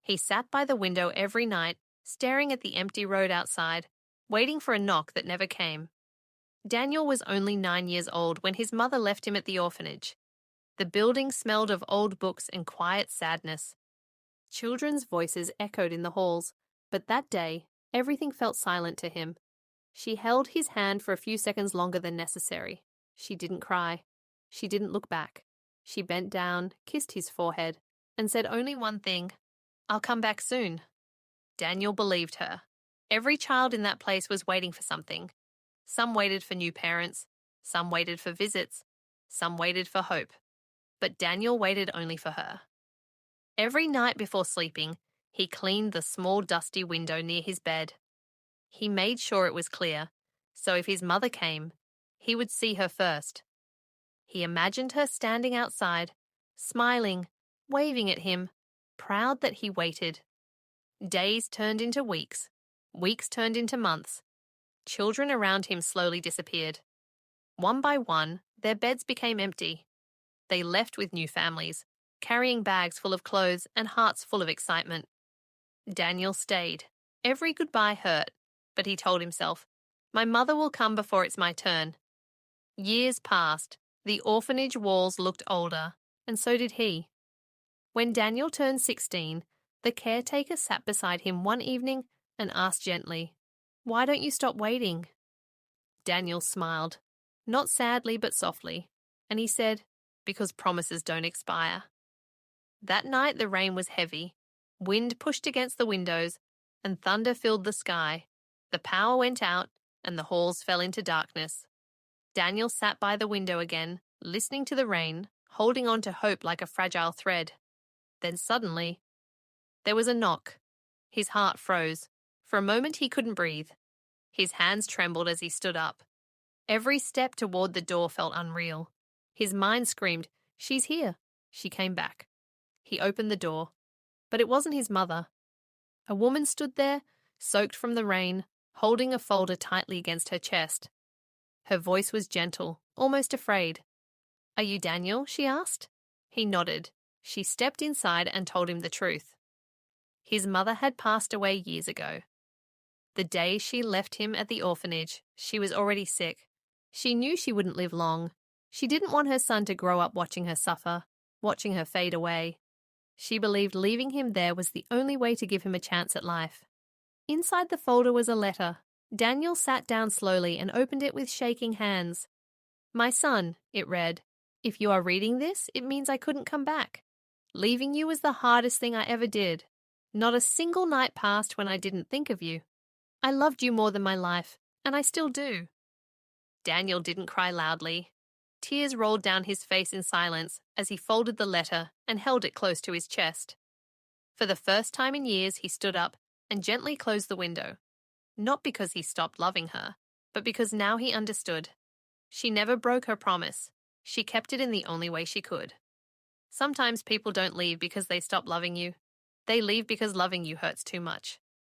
He sat by the window every night, staring at the empty road outside, waiting for a knock that never came. Daniel was only 9 years old when his mother left him at the orphanage. The building smelled of old books and quiet sadness. Children's voices echoed in the halls, but that day, everything felt silent to him. She held his hand for a few seconds longer than necessary. She didn't cry. She didn't look back. She bent down, kissed his forehead, and said only one thing, "I'll come back soon." Daniel believed her. Every child in that place was waiting for something. Some waited for new parents, some waited for visits, some waited for hope. But Daniel waited only for her. Every night before sleeping, he cleaned the small dusty window near his bed. He made sure it was clear, so if his mother came, he would see her first. He imagined her standing outside, smiling, waving at him, proud that he waited. Days turned into weeks. Weeks turned into months. Children around him slowly disappeared. One by one, their beds became empty. They left with new families, carrying bags full of clothes and hearts full of excitement. Daniel stayed. Every goodbye hurt, but he told himself, "My mother will come before it's my turn." Years passed. The orphanage walls looked older, and so did he. When Daniel turned 16, the caretaker sat beside him one evening and asked gently, "Why don't you stop waiting?" Daniel smiled, not sadly but softly, and he said, "Because promises don't expire." That night the rain was heavy. Wind pushed against the windows, and thunder filled the sky. The power went out, and the halls fell into darkness. Daniel sat by the window again, listening to the rain, holding on to hope like a fragile thread. Then suddenly, there was a knock. His heart froze. For a moment he couldn't breathe. His hands trembled as he stood up. Every step toward the door felt unreal. His mind screamed, "She's here." She came back. He opened the door. But it wasn't his mother. A woman stood there, soaked from the rain, holding a folder tightly against her chest. Her voice was gentle, almost afraid. "Are you Daniel?" she asked. He nodded. She stepped inside and told him the truth. His mother had passed away years ago. The day she left him at the orphanage, she was already sick. She knew she wouldn't live long. She didn't want her son to grow up watching her suffer, watching her fade away. She believed leaving him there was the only way to give him a chance at life. Inside the folder was a letter. Daniel sat down slowly and opened it with shaking hands. "My son," it read, "if you are reading this, it means I couldn't come back. Leaving you was the hardest thing I ever did. Not a single night passed when I didn't think of you. I loved you more than my life, and I still do." Daniel didn't cry loudly. Tears rolled down his face in silence as he folded the letter and held it close to his chest. For the first time in years, he stood up and gently closed the window. Not because he stopped loving her, but because now he understood. She never broke her promise. She kept it in the only way she could. Sometimes people don't leave because they stop loving you. They leave because loving you hurts too much.